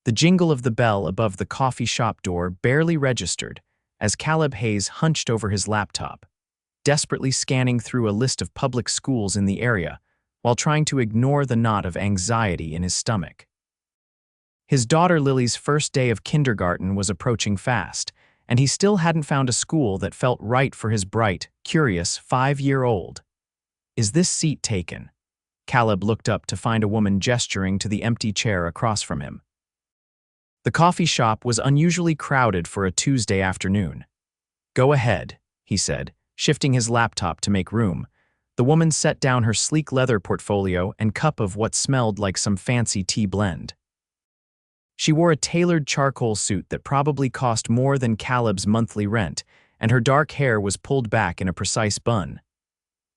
The jingle of the bell above the coffee shop door barely registered as Caleb Hayes hunched over his laptop, desperately scanning through a list of public schools in the area while trying to ignore the knot of anxiety in his stomach. His daughter Lily's first day of kindergarten was approaching fast, and he still hadn't found a school that felt right for his bright, curious 5-year-old. "Is this seat taken?" Caleb looked up to find a woman gesturing to the empty chair across from him. The coffee shop was unusually crowded for a Tuesday afternoon. "Go ahead," he said, shifting his laptop to make room. The woman set down her sleek leather portfolio and cup of what smelled like some fancy tea blend. She wore a tailored charcoal suit that probably cost more than Caleb's monthly rent, and her dark hair was pulled back in a precise bun.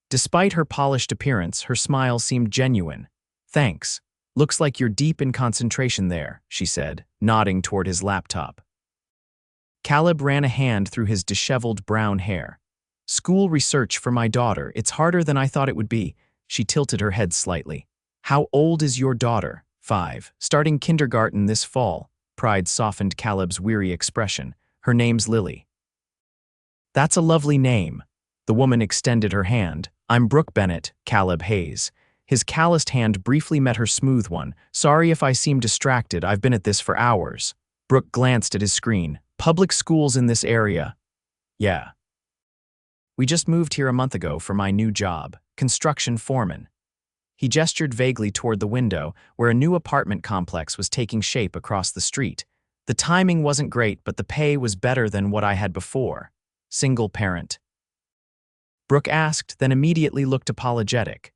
Despite her polished appearance, her smile seemed genuine. "Thanks. Looks like you're deep in concentration there," she said, nodding toward his laptop. Caleb ran a hand through his disheveled brown hair. "School research for my daughter. It's harder than I thought it would be." She tilted her head slightly. "How old is your daughter?" 5. "Starting kindergarten this fall." Pride softened Caleb's weary expression. "Her name's Lily." "That's a lovely name." The woman extended her hand. "I'm Brooke Bennett, Caleb Hayes." His calloused hand briefly met her smooth one. "Sorry if I seem distracted, I've been at this for hours." Brooke glanced at his screen. "Public schools in this area?" "Yeah. We just moved here a month ago for my new job, construction foreman." He gestured vaguely toward the window, where a new apartment complex was taking shape across the street. "The timing wasn't great, but the pay was better than what I had before." "Single parent?" Brooke asked, then immediately looked apologetic.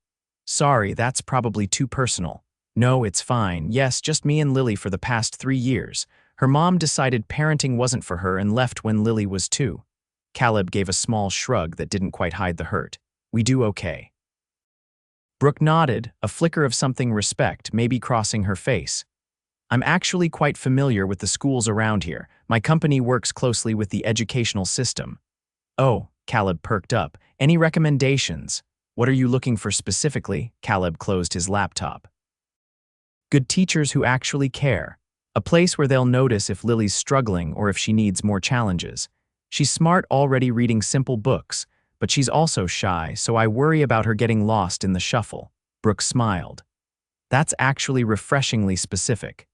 "Sorry, that's probably too personal." "No, it's fine. Yes, just me and Lily for the past 3 years. Her mom decided parenting wasn't for her and left when Lily was 2. Caleb gave a small shrug that didn't quite hide the hurt. "We do okay." Brooke nodded, a flicker of something respect maybe crossing her face. "I'm actually quite familiar with the schools around here. My company works closely with the educational system." "Oh," Caleb perked up. "Any recommendations?" "What are you looking for specifically?" Caleb closed his laptop. "Good teachers who actually care. A place where they'll notice if Lily's struggling or if she needs more challenges. She's smart already reading simple books, but she's also shy, so I worry about her getting lost in the shuffle." Brooke smiled. "That's actually refreshingly specific.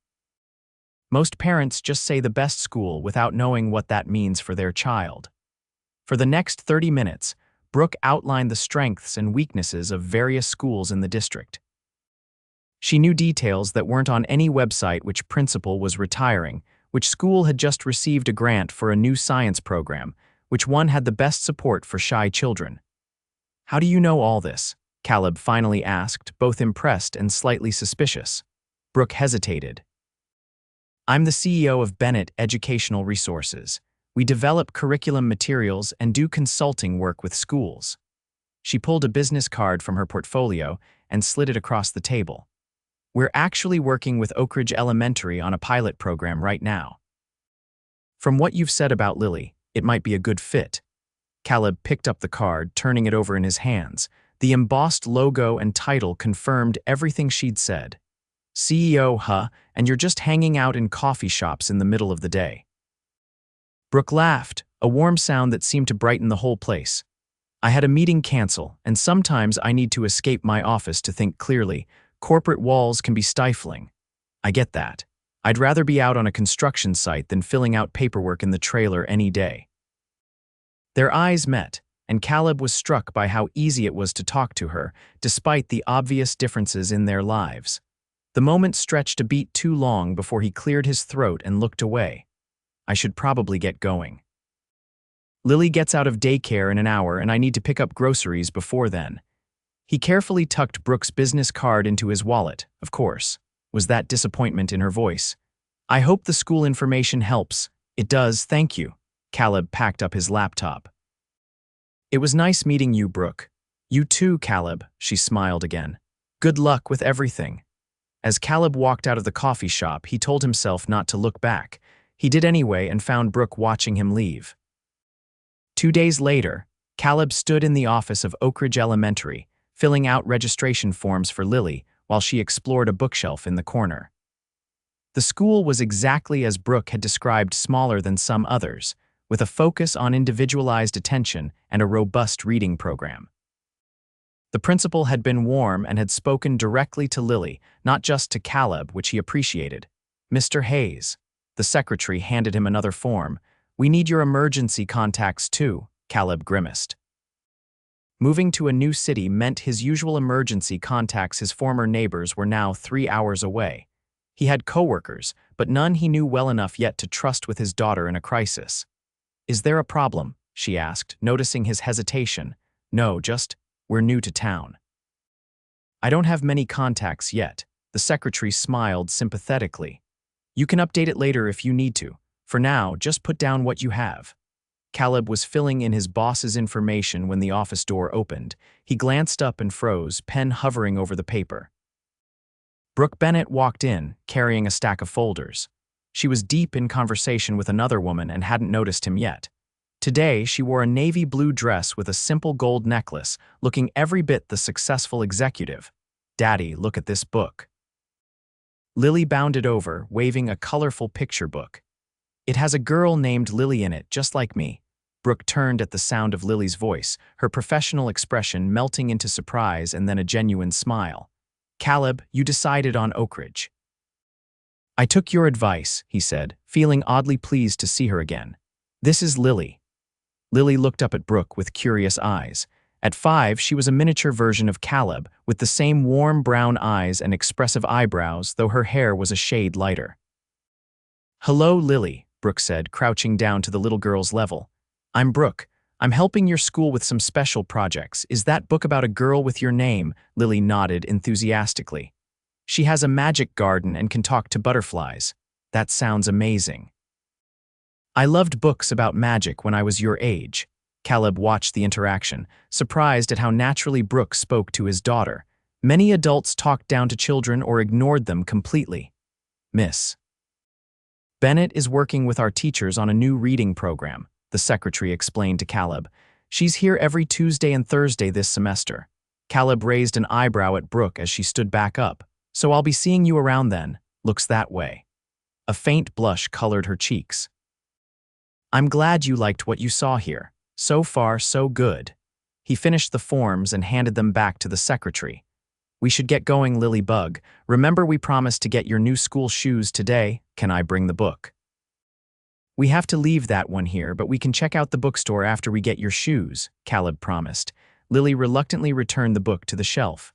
Most parents just say the best school without knowing what that means for their child." For the next 30 minutes, Brooke outlined the strengths and weaknesses of various schools in the district. She knew details that weren't on any website: which principal was retiring, which school had just received a grant for a new science program, which one had the best support for shy children. "How do you know all this?" Caleb finally asked, both impressed and slightly suspicious. Brooke hesitated. "I'm the CEO of Bennett Educational Resources. We develop curriculum materials and do consulting work with schools." She pulled a business card from her portfolio and slid it across the table. "We're actually working with Oak Ridge Elementary on a pilot program right now. From what you've said about Lily, it might be a good fit." Caleb picked up the card, turning it over in his hands. The embossed logo and title confirmed everything she'd said. "CEO, huh? And you're just hanging out in coffee shops in the middle of the day." Brooke laughed, a warm sound that seemed to brighten the whole place. "I had a meeting cancel, and sometimes I need to escape my office to think clearly. Corporate walls can be stifling. I get that. I'd rather be out on a construction site than filling out paperwork in the trailer any day." Their eyes met, and Caleb was struck by how easy it was to talk to her, despite the obvious differences in their lives. The moment stretched a beat too long before he cleared his throat and looked away. "I should probably get going. Lily gets out of daycare in an hour and I need to pick up groceries before then." He carefully tucked Brooke's business card into his wallet, of course. Was that disappointment in her voice? "I hope the school information helps." "It does, thank you." Caleb packed up his laptop. "It was nice meeting you, Brooke." "You too, Caleb," she smiled again. "Good luck with everything." As Caleb walked out of the coffee shop, he told himself not to look back. He did anyway and found Brooke watching him leave. 2 days later, Caleb stood in the office of Oak Ridge Elementary, filling out registration forms for Lily while she explored a bookshelf in the corner. The school was exactly as Brooke had described, smaller than some others, with a focus on individualized attention and a robust reading program. The principal had been warm and had spoken directly to Lily, not just to Caleb, which he appreciated. "Mr. Hayes." The secretary handed him another form. "We need your emergency contacts too," Caleb grimaced. Moving to a new city meant his usual emergency contacts, his former neighbors, were now 3 hours away. He had coworkers, but none he knew well enough yet to trust with his daughter in a crisis. "Is there a problem?" she asked, noticing his hesitation. "No, just, we're new to town." "I don't have many contacts yet." The secretary smiled sympathetically. "You can update it later if you need to. For now, just put down what you have." Caleb was filling in his boss's information when the office door opened. He glanced up and froze, pen hovering over the paper. Brooke Bennett walked in, carrying a stack of folders. She was deep in conversation with another woman and hadn't noticed him yet. Today, she wore a navy blue dress with a simple gold necklace, looking every bit the successful executive. "Daddy, look at this book." Lily bounded over, waving a colorful picture book. "It has a girl named Lily in it, just like me." Brooke turned at the sound of Lily's voice, her professional expression melting into surprise and then a genuine smile. "Caleb, you decided on Oak Ridge." "I took your advice," he said, feeling oddly pleased to see her again. "This is Lily." Lily looked up at Brooke with curious eyes. At 5, she was a miniature version of Caleb, with the same warm brown eyes and expressive eyebrows, though her hair was a shade lighter. "Hello, Lily," Brooke said, crouching down to the little girl's level. "I'm Brooke. I'm helping your school with some special projects. Is that book about a girl with your name?" Lily nodded enthusiastically. "She has a magic garden and can talk to butterflies." "That sounds amazing." "I loved books about magic when I was your age." Caleb watched the interaction, surprised at how naturally Brooke spoke to his daughter. Many adults talked down to children or ignored them completely. "Miss Bennett is working with our teachers on a new reading program," the secretary explained to Caleb. "She's here every Tuesday and Thursday this semester." Caleb raised an eyebrow at Brooke as she stood back up. "So I'll be seeing you around then. Looks that way." A faint blush colored her cheeks. "I'm glad you liked what you saw here. So far, so good." He finished the forms and handed them back to the secretary. "We should get going, Lily Bug. Remember we promised to get your new school shoes today. Can I bring the book?" "We have to leave that one here, but we can check out the bookstore after we get your shoes," Caleb promised. Lily reluctantly returned the book to the shelf.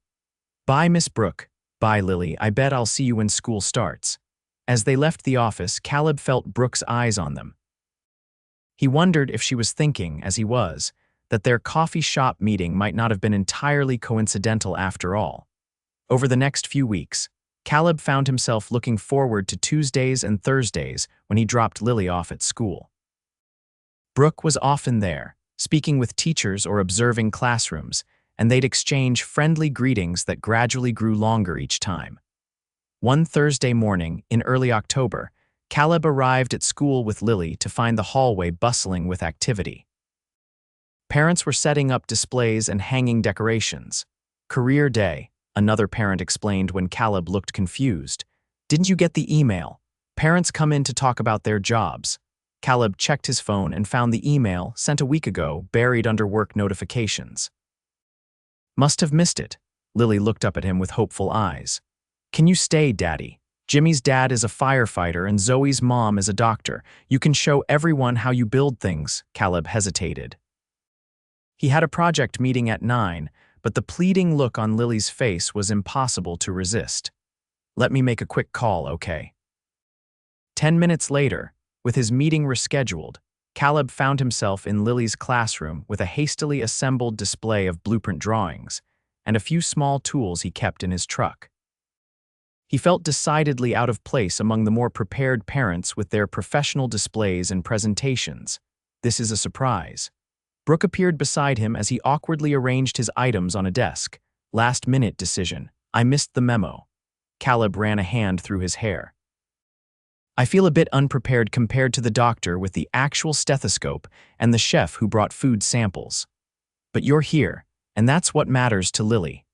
"Bye, Miss Brooke." "Bye, Lily. I bet I'll see you when school starts." As they left the office, Caleb felt Brooke's eyes on them. He wondered if she was thinking, as he was, that their coffee shop meeting might not have been entirely coincidental after all. Over the next few weeks, Caleb found himself looking forward to Tuesdays and Thursdays when he dropped Lily off at school. Brooke was often there, speaking with teachers or observing classrooms, and they'd exchange friendly greetings that gradually grew longer each time. One Thursday morning, in early October, Caleb arrived at school with Lily to find the hallway bustling with activity. Parents were setting up displays and hanging decorations. "Career day," another parent explained when Caleb looked confused. "Didn't you get the email? Parents come in to talk about their jobs." Caleb checked his phone and found the email, sent a week ago, buried under work notifications. "Must have missed it." Lily looked up at him with hopeful eyes. "Can you stay, Daddy? Jimmy's dad is a firefighter and Zoe's mom is a doctor. You can show everyone how you build things." Caleb hesitated. He had a project meeting at 9, but the pleading look on Lily's face was impossible to resist. "Let me make a quick call, okay?" 10 minutes later, with his meeting rescheduled, Caleb found himself in Lily's classroom with a hastily assembled display of blueprint drawings and a few small tools he kept in his truck. He felt decidedly out of place among the more prepared parents with their professional displays and presentations. "This is a surprise." Brooke appeared beside him as he awkwardly arranged his items on a desk. "Last-minute decision. I missed the memo." Caleb ran a hand through his hair. "I feel a bit unprepared compared to the doctor with the actual stethoscope and the chef who brought food samples. But you're here, and that's what matters to Lily."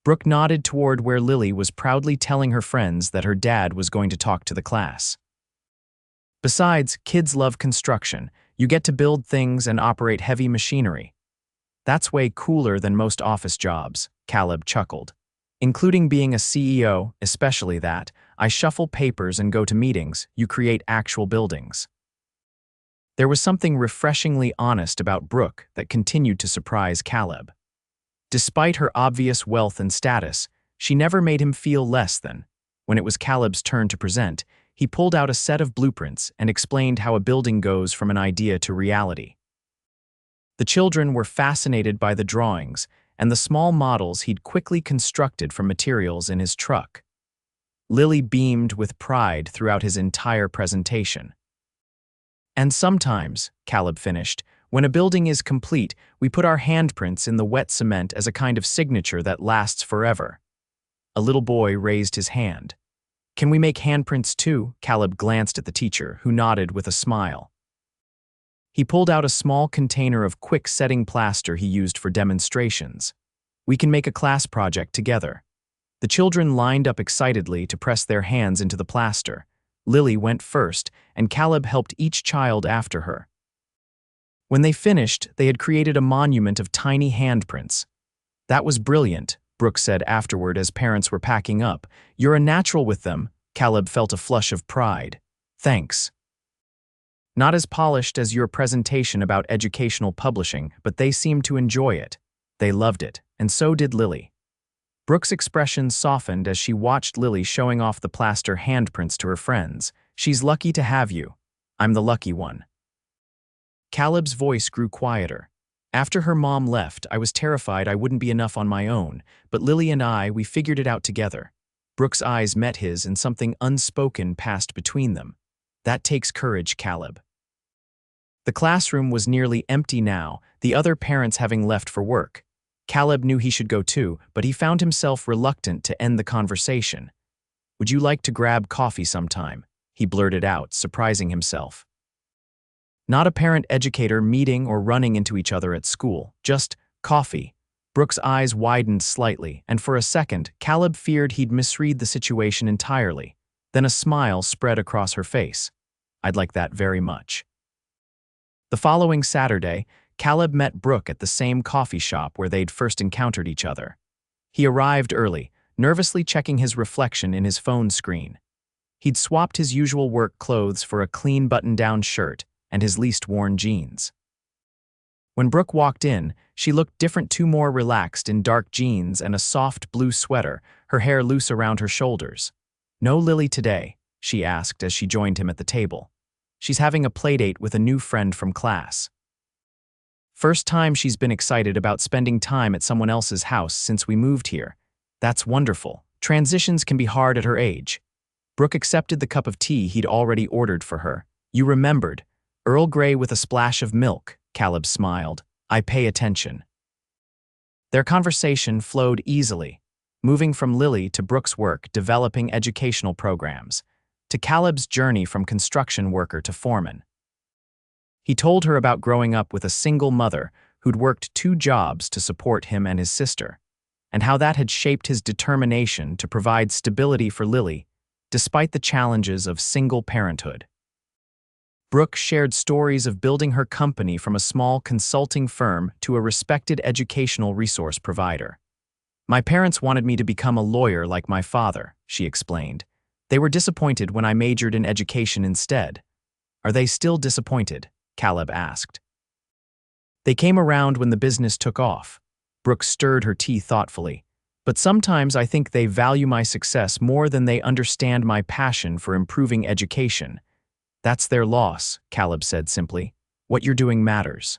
Brooke nodded toward where Lily was proudly telling her friends that her dad was going to talk to the class. Besides, kids love construction. You get to build things and operate heavy machinery. That's way cooler than most office jobs, Caleb chuckled. Including being a CEO, especially that. I shuffle papers and go to meetings, you create actual buildings. There was something refreshingly honest about Brooke that continued to surprise Caleb. Despite her obvious wealth and status, she never made him feel less than. When it was Caleb's turn to present, he pulled out a set of blueprints and explained how a building goes from an idea to reality. The children were fascinated by the drawings and the small models he'd quickly constructed from materials in his truck. Lily beamed with pride throughout his entire presentation. And sometimes, Caleb finished, when a building is complete, we put our handprints in the wet cement as a kind of signature that lasts forever. A little boy raised his hand. Can we make handprints too? Caleb glanced at the teacher, who nodded with a smile. He pulled out a small container of quick-setting plaster he used for demonstrations. We can make a class project together. The children lined up excitedly to press their hands into the plaster. Lily went first, and Caleb helped each child after her. When they finished, they had created a monument of tiny handprints. That was brilliant, Brooke said afterward as parents were packing up. You're a natural with them. Caleb felt a flush of pride. Thanks. Not as polished as your presentation about educational publishing, but they seemed to enjoy it. They loved it, and so did Lily. Brooke's expression softened as she watched Lily showing off the plaster handprints to her friends. She's lucky to have you. I'm the lucky one. Caleb's voice grew quieter. After her mom left, I was terrified I wouldn't be enough on my own, but Lily and we figured it out together. Brooke's eyes met his and something unspoken passed between them. That takes courage, Caleb. The classroom was nearly empty now, the other parents having left for work. Caleb knew he should go too, but he found himself reluctant to end the conversation. Would you like to grab coffee sometime? He blurted out, surprising himself. Not a parent-educator meeting or running into each other at school, just coffee. Brooke's eyes widened slightly, and for a second, Caleb feared he'd misread the situation entirely. Then a smile spread across her face. I'd like that very much. The following Saturday, Caleb met Brooke at the same coffee shop where they'd first encountered each other. He arrived early, nervously checking his reflection in his phone screen. He'd swapped his usual work clothes for a clean button-down shirt and his least-worn jeans. When Brooke walked in, she looked different, too, more relaxed in dark jeans and a soft blue sweater, her hair loose around her shoulders. No Lily today, she asked as she joined him at the table. She's having a playdate with a new friend from class. First time she's been excited about spending time at someone else's house since we moved here. That's wonderful. Transitions can be hard at her age. Brooke accepted the cup of tea he'd already ordered for her. You remembered. Earl Grey with a splash of milk, Caleb smiled. I pay attention. Their conversation flowed easily, moving from Lily to Brooke's work developing educational programs, to Caleb's journey from construction worker to foreman. He told her about growing up with a single mother who'd worked 2 jobs to support him and his sister, and how that had shaped his determination to provide stability for Lily, despite the challenges of single parenthood. Brooke shared stories of building her company from a small consulting firm to a respected educational resource provider. My parents wanted me to become a lawyer like my father, she explained. They were disappointed when I majored in education instead. Are they still disappointed? Caleb asked. They came around when the business took off. Brooke stirred her tea thoughtfully. But sometimes I think they value my success more than they understand my passion for improving education. That's their loss, Caleb said simply. What you're doing matters.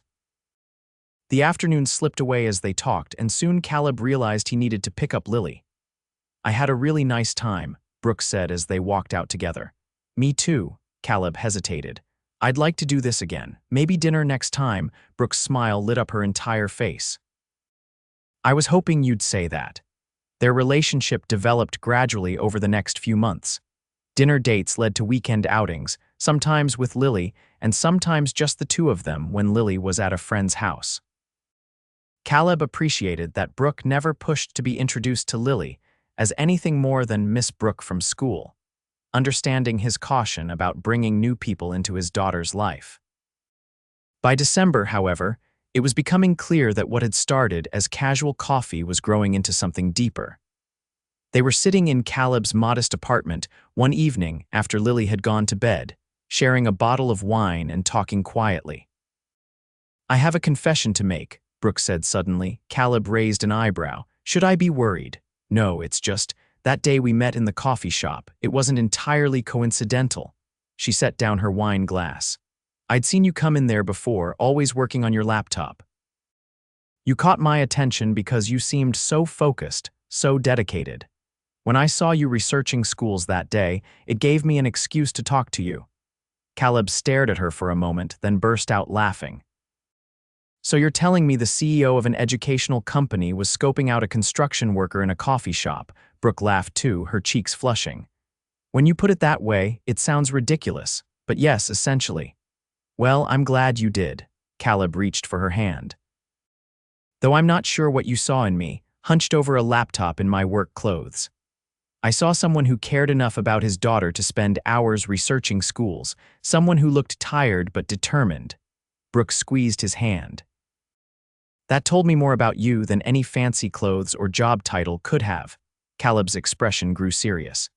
The afternoon slipped away as they talked, and soon Caleb realized he needed to pick up Lily. I had a really nice time, Brooke said as they walked out together. Me too, Caleb hesitated. I'd like to do this again. Maybe dinner next time. Brooke's smile lit up her entire face. I was hoping you'd say that. Their relationship developed gradually over the next few months. Dinner dates led to weekend outings, sometimes with Lily, and sometimes just the 2 of them when Lily was at a friend's house. Caleb appreciated that Brooke never pushed to be introduced to Lily as anything more than Miss Brooke from school, understanding his caution about bringing new people into his daughter's life. By December, however, it was becoming clear that what had started as casual coffee was growing into something deeper. They were sitting in Caleb's modest apartment one evening after Lily had gone to bed, sharing a bottle of wine and talking quietly. "I have a confession to make," Brooke said suddenly. Caleb raised an eyebrow. "Should I be worried?" "No, it's just, that day we met in the coffee shop, it wasn't entirely coincidental." She set down her wine glass. "I'd seen you come in there before, always working on your laptop. You caught my attention because you seemed so focused, so dedicated. When I saw you researching schools that day, it gave me an excuse to talk to you." Caleb stared at her for a moment, then burst out laughing. "So you're telling me the CEO of an educational company was scoping out a construction worker in a coffee shop?" Brooke laughed too, her cheeks flushing. "When you put it that way, it sounds ridiculous, but yes, essentially." "Well, I'm glad you did." Caleb reached for her hand. "Though I'm not sure what you saw in me, hunched over a laptop in my work clothes. I saw someone who cared enough about his daughter to spend hours researching schools, someone who looked tired but determined." Brooke squeezed his hand. "That told me more about you than any fancy clothes or job title could have." Caleb's expression grew serious.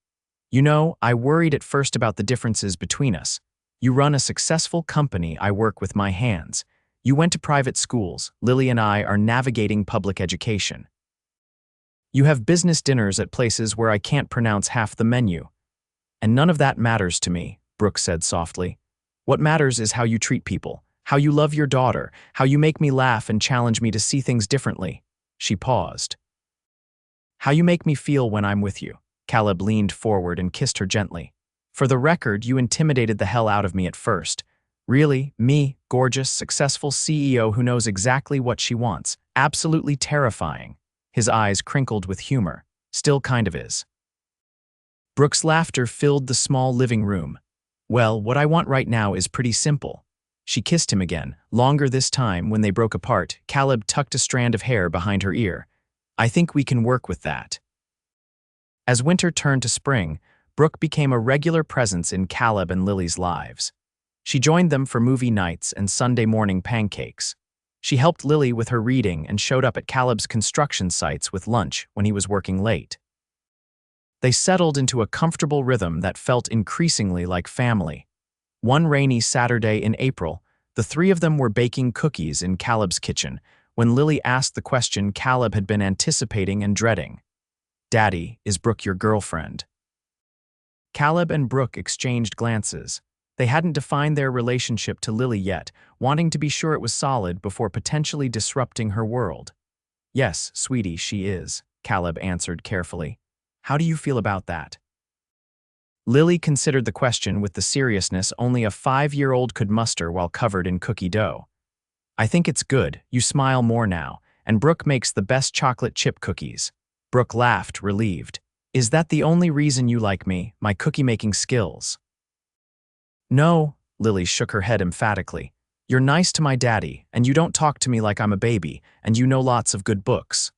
"You know, I worried at first about the differences between us. You run a successful company, I work with my hands. You went to private schools, Lily and I are navigating public education. You have business dinners at places where I can't pronounce half the menu. And none of that matters to me," Brooke said softly. "What matters is how you treat people, how you love your daughter, how you make me laugh and challenge me to see things differently." She paused. "How you make me feel when I'm with you." Caleb leaned forward and kissed her gently. "For the record, you intimidated the hell out of me at first. Really, me, gorgeous, successful CEO who knows exactly what she wants. Absolutely terrifying." His eyes crinkled with humor. "Still kind of is." Brooke's laughter filled the small living room. "Well, what I want right now is pretty simple." She kissed him again, longer this time. When they broke apart, Caleb tucked a strand of hair behind her ear. "I think we can work with that." As winter turned to spring, Brooke became a regular presence in Caleb and Lily's lives. She joined them for movie nights and Sunday morning pancakes. She helped Lily with her reading and showed up at Caleb's construction sites with lunch when he was working late. They settled into a comfortable rhythm that felt increasingly like family. One rainy Saturday in April, the three of them were baking cookies in Caleb's kitchen when Lily asked the question Caleb had been anticipating and dreading. "Daddy, is Brooke your girlfriend?" Caleb and Brooke exchanged glances. They hadn't defined their relationship to Lily yet, wanting to be sure it was solid before potentially disrupting her world. "Yes, sweetie, she is," Caleb answered carefully. "How do you feel about that?" Lily considered the question with the seriousness only a 5-year-old could muster while covered in cookie dough. "I think it's good, you smile more now, and Brooke makes the best chocolate chip cookies." Brooke laughed, relieved. "Is that the only reason you like me, my cookie-making skills?" "No," Lily shook her head emphatically. "You're nice to my daddy, and you don't talk to me like I'm a baby, and you know lots of good books."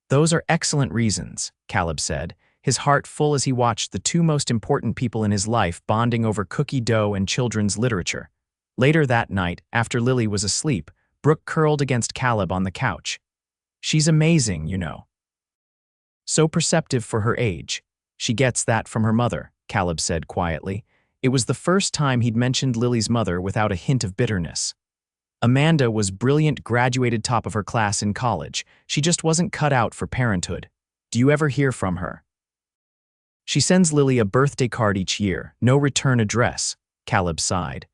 "Those are excellent reasons," Caleb said, his heart full as he watched the two most important people in his life bonding over cookie dough and children's literature. Later that night, after Lily was asleep, Brooke curled against Caleb on the couch. "She's amazing, you know. So perceptive for her age. She gets that from her mother," Caleb said quietly. It was the first time he'd mentioned Lily's mother without a hint of bitterness. "Amanda was brilliant, graduated top of her class in college. She just wasn't cut out for parenthood. Do you ever hear from her?" "She sends Lily a birthday card each year, no return address," Caleb sighed.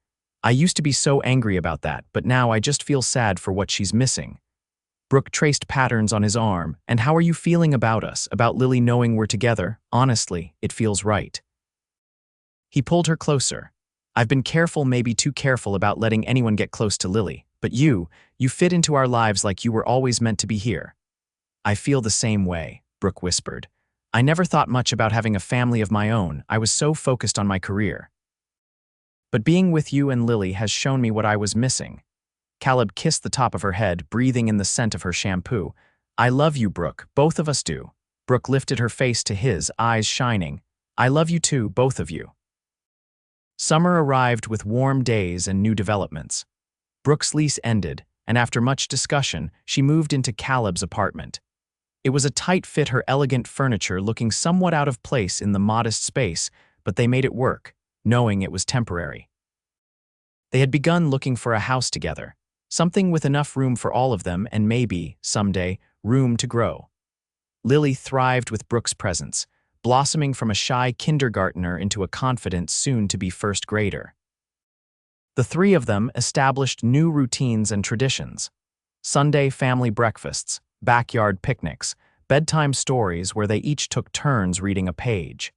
"I used to be so angry about that, but now I just feel sad for what she's missing." Brooke traced patterns on his arm. "And how are you feeling about us, about Lily knowing we're together? Honestly, it feels right." He pulled her closer. "I've been careful, maybe too careful, about letting anyone get close to Lily. But you fit into our lives like you were always meant to be here." "I feel the same way," Brooke whispered. "I never thought much about having a family of my own. I was so focused on my career. But being with you and Lily has shown me what I was missing." Caleb kissed the top of her head, breathing in the scent of her shampoo. "I love you, Brooke. Both of us do." Brooke lifted her face to his, eyes shining. "I love you too, both of you." Summer arrived with warm days and new developments. Brooke's lease ended, and after much discussion, she moved into Caleb's apartment. It was a tight fit, her elegant furniture looking somewhat out of place in the modest space, but they made it work, knowing it was temporary. They had begun looking for a house together, something with enough room for all of them and maybe, someday, room to grow. Lily thrived with Brooke's presence, blossoming from a shy kindergartner into a confident, soon-to-be first grader. The three of them established new routines and traditions. Sunday family breakfasts, backyard picnics, bedtime stories where they each took turns reading a page.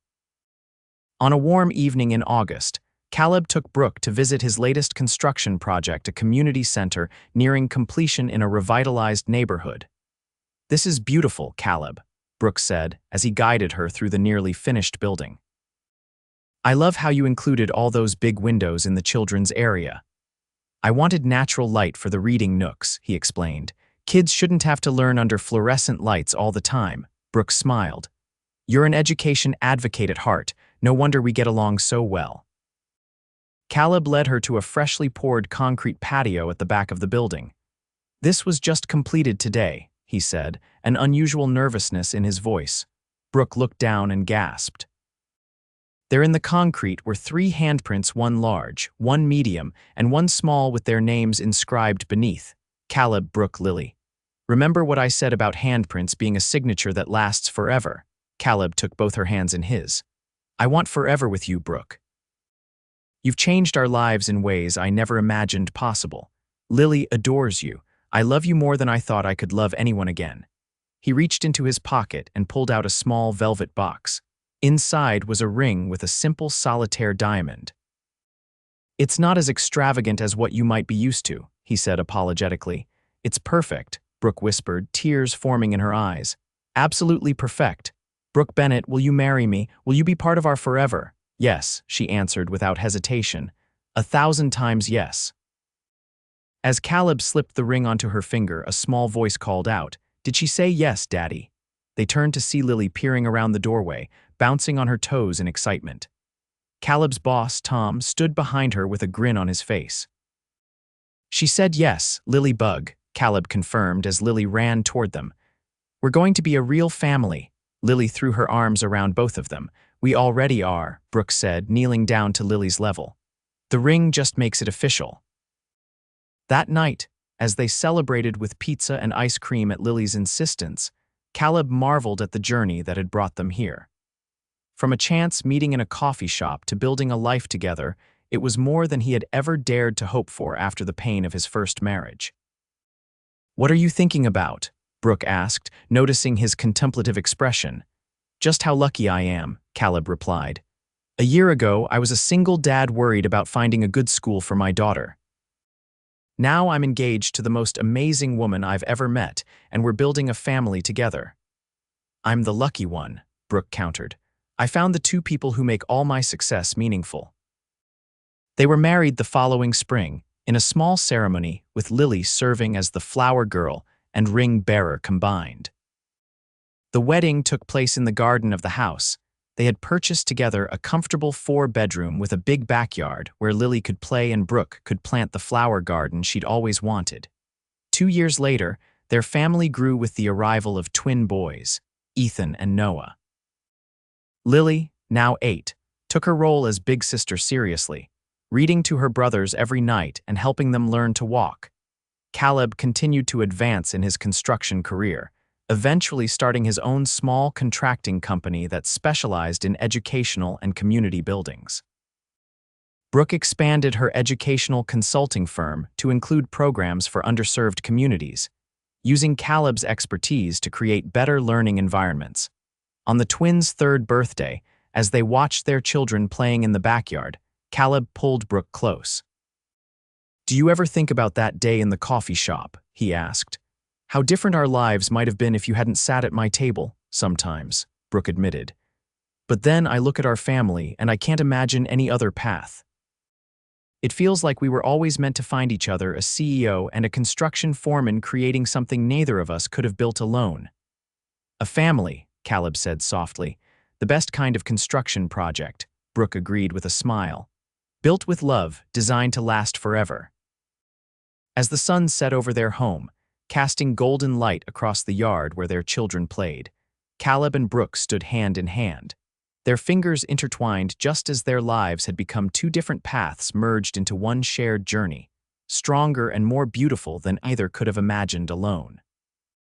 On a warm evening in August, Caleb took Brooke to visit his latest construction project, a community center nearing completion in a revitalized neighborhood. "This is beautiful, Caleb," Brooke said as he guided her through the nearly finished building. "I love how you included all those big windows in the children's area. I wanted natural light for the reading nooks," he explained. "Kids shouldn't have to learn under fluorescent lights all the time." Brooke smiled. "You're an education advocate at heart. No wonder we get along so well." Caleb led her to a freshly poured concrete patio at the back of the building. "This was just completed today," he said, an unusual nervousness in his voice. Brooke looked down and gasped. There in the concrete were 3 handprints, one large, one medium, and one small with their names inscribed beneath. Caleb, Brooke, Lily. "Remember what I said about handprints being a signature that lasts forever?" Caleb took both her hands in his. "I want forever with you, Brooke. You've changed our lives in ways I never imagined possible. Lily adores you. I love you more than I thought I could love anyone again." He reached into his pocket and pulled out a small velvet box. Inside was a ring with a simple solitaire diamond. "It's not as extravagant as what you might be used to," he said apologetically. "It's perfect," Brooke whispered, tears forming in her eyes. "Absolutely perfect. Brooke Bennett, will you marry me? Will you be part of our forever?" "Yes," she answered without hesitation. 1,000 times yes." As Caleb slipped the ring onto her finger, a small voice called out, "Did she say yes, Daddy?" They turned to see Lily peering around the doorway, bouncing on her toes in excitement. Caleb's boss, Tom, stood behind her with a grin on his face. "She said yes, Lily Bug," Caleb confirmed as Lily ran toward them. "We're going to be a real family." Lily threw her arms around both of them. "We already are," Brooke said, kneeling down to Lily's level. "The ring just makes it official." That night, as they celebrated with pizza and ice cream at Lily's insistence, Caleb marveled at the journey that had brought them here. From a chance meeting in a coffee shop to building a life together, it was more than he had ever dared to hope for after the pain of his first marriage. "What are you thinking about?" Brooke asked, noticing his contemplative expression. "Just how lucky I am," Caleb replied. "A year ago, I was a single dad worried about finding a good school for my daughter. Now I'm engaged to the most amazing woman I've ever met, and we're building a family together." "I'm the lucky one," Brooke countered. "I found the 2 people who make all my success meaningful." They were married the following spring, in a small ceremony with Lily serving as the flower girl and ring bearer combined. The wedding took place in the garden of the house. They had purchased together a comfortable 4-bedroom with a big backyard where Lily could play and Brooke could plant the flower garden she'd always wanted. 2 years later, their family grew with the arrival of twin boys, Ethan and Noah. Lily, now 8, took her role as big sister seriously, reading to her brothers every night and helping them learn to walk. Caleb continued to advance in his construction career, eventually starting his own small contracting company that specialized in educational and community buildings. Brooke expanded her educational consulting firm to include programs for underserved communities, using Caleb's expertise to create better learning environments. On the twins' 3rd birthday, as they watched their children playing in the backyard, Caleb pulled Brooke close. "Do you ever think about that day in the coffee shop?" he asked. "How different our lives might have been if you hadn't sat at my table." "Sometimes," Brooke admitted. "But then I look at our family and I can't imagine any other path." It feels like we were always meant to find each other, a CEO and a construction foreman creating something neither of us could have built alone. A family, Caleb said softly. The best kind of construction project, Brooke agreed with a smile. Built with love, designed to last forever. As the sun set over their home, casting golden light across the yard where their children played, Caleb and Brooke stood hand in hand. Their fingers intertwined just as their lives had become two different paths merged into one shared journey, stronger and more beautiful than either could have imagined alone.